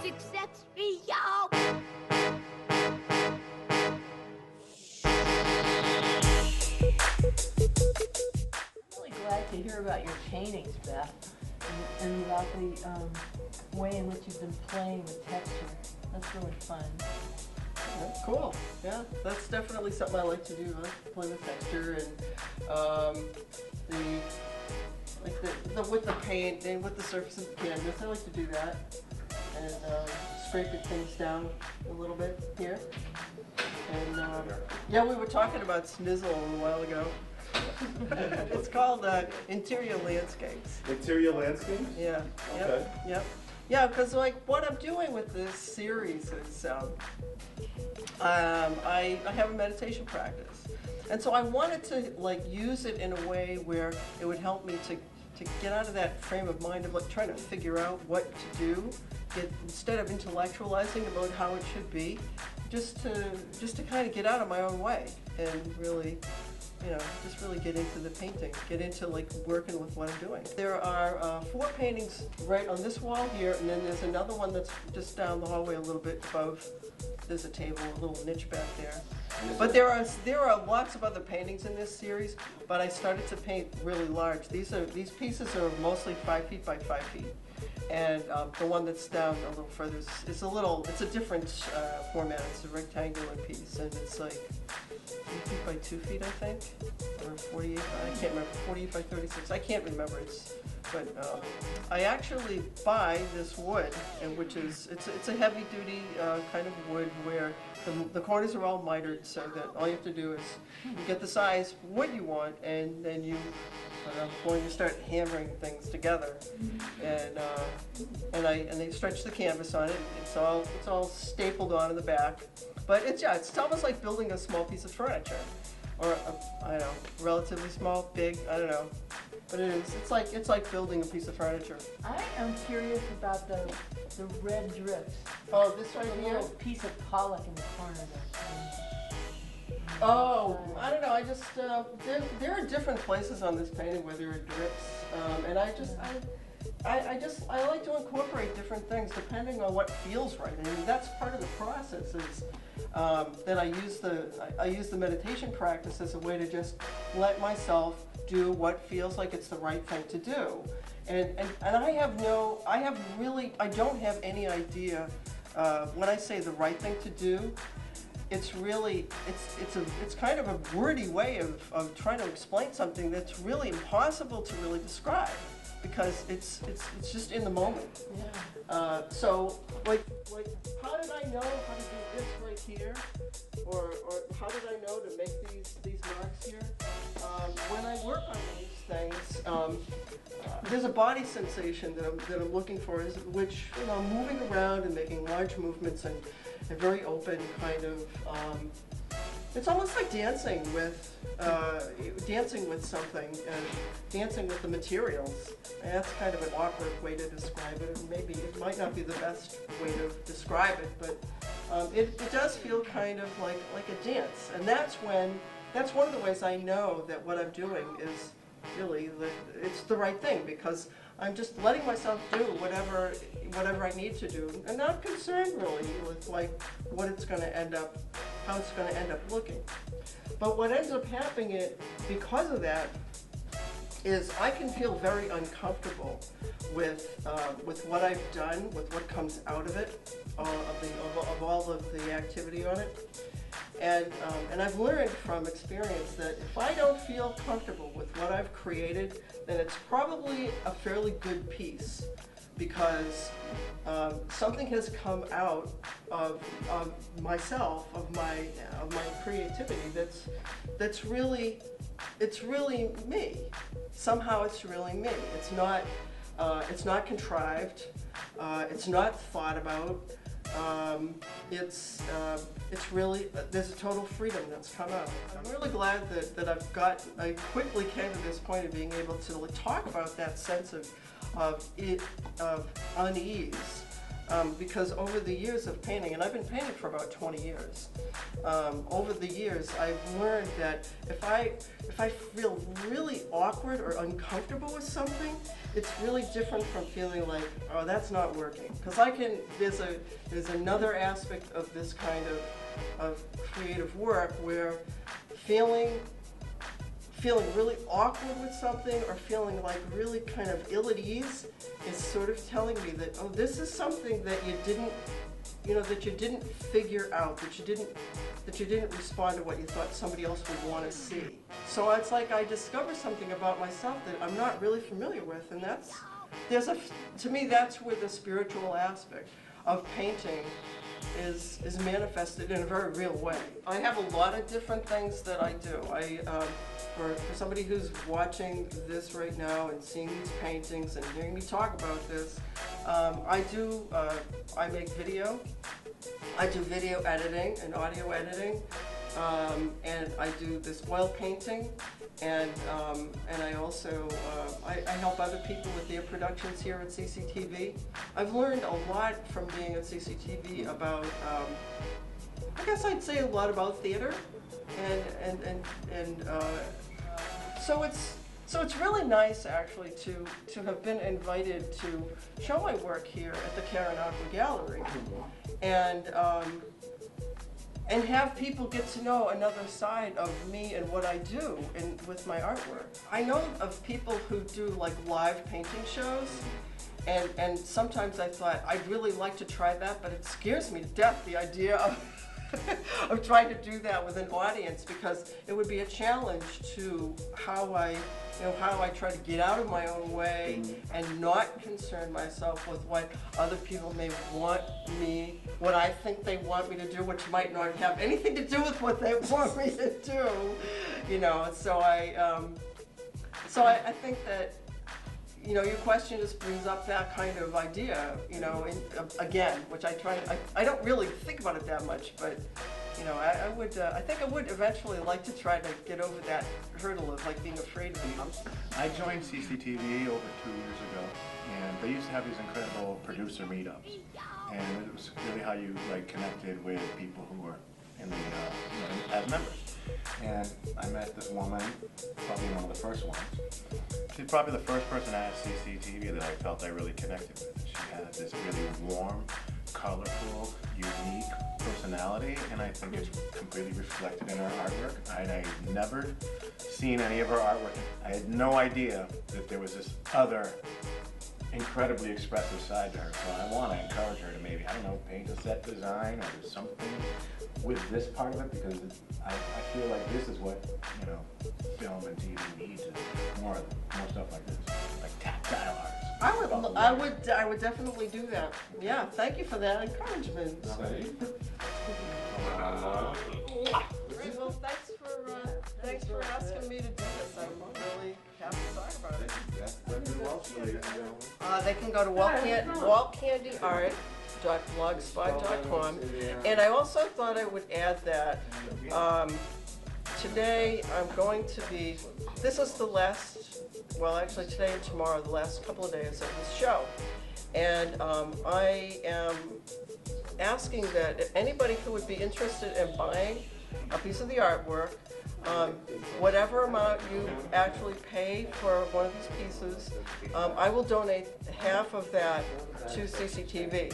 Success me, y'all! I'm really glad to hear about your paintings, Beth, and about the way in which you've been playing with texture. That's really fun. Yeah, cool. Yeah, that's definitely something I like to do. I like to play with texture and with the paint and with the surface of the canvas. I like to do that and scraping things down a little bit here. And yeah, we were talking about Snizzle a while ago. It's called interior landscapes. Interior landscapes? Yeah. Okay. Yep. Yeah, because like what I'm doing with this series is I have a meditation practice, and so I wanted to like use it in a way where it would help me to get out of that frame of mind of like trying to figure out what to do, instead of intellectualizing about how it should be, just to kind of get out of my own way and really, you know, just really get into the painting, get into like working with what I'm doing. There are 4 paintings right on this wall here, and then there's another one that's just down the hallway a little bit above. There's a table, a little niche back there. But there are lots of other paintings in this series, but I started to paint really large. These pieces are mostly 5 feet by 5 feet. And the one that's down a little further it's a different format. It's a rectangular piece, and it's like 3 feet by 2 feet, I think, or 48. I can't remember. 48 by 36. I can't remember. But I actually buy this wood, and it's a heavy duty kind of wood where the corners are all mitered, so that all you have to do is you get the size wood you want, and then you going to start hammering things together, and they stretch the canvas on it. It's all stapled on in the back, but it's almost like building a small piece of furniture, or I don't know, relatively small, big, I don't know, but it is. It's like building a piece of furniture. I am curious about the red drips. Oh, this right The here. little piece of Pollock in the corner there. Oh, I don't know. I just there are different places on this painting where there are drips, and I like to incorporate different things depending on what feels right. I mean, that's part of the process. Is that I use the meditation practice as a way to just let myself do what feels like it's the right thing to do, and I don't have any idea when I say the right thing to do. It's really, it's kind of a wordy way of trying to explain something that's really impossible to really describe, because it's just in the moment. Yeah. So like how did I know how to do this right here, or how did I know to make these marks here? When I work on these things, there's a body sensation that I'm looking for, which, you know, moving around and making large movements and a very open kind of, it's almost like dancing with something, dancing with the materials. And that's kind of an awkward way to describe it. Maybe it might not be the best way to describe it, but it does feel kind of like a dance. And that's one of the ways I know that what I'm doing is really it's the right thing, because I'm just letting myself do whatever I need to do, and not concerned really with like what it's going to end up, how it's going to end up looking. But what ends up happening because of that is I can feel very uncomfortable with what I've done, with what comes out of it, of all of the activity on it. And I've learned from experience that if I don't feel comfortable with what I've created, then it's probably a fairly good piece, because something has come out of myself, of my creativity that's really, it's really me. Somehow it's really me. It's not contrived. It's not thought about. It's really, there's a total freedom that's come out. I'm really glad that I quickly came to this point of being able to talk about that sense of unease Because over the years of painting, and I've been painting for about 20 years, over the years I've learned that if I feel really awkward or uncomfortable with something, it's really different from feeling like, oh, that's not working. Because there's another aspect of this kind of creative work where feeling really awkward with something or feeling like really kind of ill at ease is sort of telling me that, oh, this is something that you didn't figure out, that you didn't respond to what you thought somebody else would want to see. So it's like I discover something about myself that I'm not really familiar with, and to me that's where the spiritual aspect of painting is manifested in a very real way. I have a lot of different things that I do. For somebody who's watching this right now and seeing these paintings and hearing me talk about this, I make video. I do video editing and audio editing, and I do this oil painting, and I also I help other people with their productions here at CCTV. I've learned a lot from being at CCTV about, I guess I'd say a lot about theater, and so it's really nice actually to have been invited to show my work here at the Karen Aqua Gallery, and have people get to know another side of me and what I do with my artwork. I know of people who do like live painting shows, and sometimes I thought I'd really like to try that, but it scares me to death, the idea of trying to do that with an audience, because it would be a challenge to how I try to get out of my own way and not concern myself with what other people may want what I think they want me to do, which might not have anything to do with what they want me to do, So I think that, your question just brings up that kind of idea, again, which I don't really think about it that much, but, I think I would eventually like to try to get over that hurdle of like being afraid of them. I joined CCTV over 2 years ago, and they used to have these incredible producer meetups, and it was really how you connected with people who were in the, as members. And I met this woman, probably one of the first ones. She's probably the first person at CCTV that I felt I really connected with. She had this really warm, colorful, unique personality, and I think it's completely reflected in her artwork. I'd never seen any of her artwork. I had no idea that there was this other incredibly expressive side to her. So I want to encourage her to maybe, paint a set design or do something with this part of it, because I feel like this is what, film and TV needs, more stuff like this, like tactile arts. I would definitely do that. Yeah, thank you for that encouragement. Well, thanks for asking me to do this. I'm really happy to talk about it. Beth Redmond Walsh, ladies and gentlemen. They can go to waltcandyart.blogspot.com, and I also thought I would add that today I'm going to be, this is the last, well actually today and tomorrow, the last couple of days of this show, and I am asking that anybody who would be interested in buying a piece of the artwork, whatever amount you actually pay for one of these pieces, I will donate half of that to CCTV.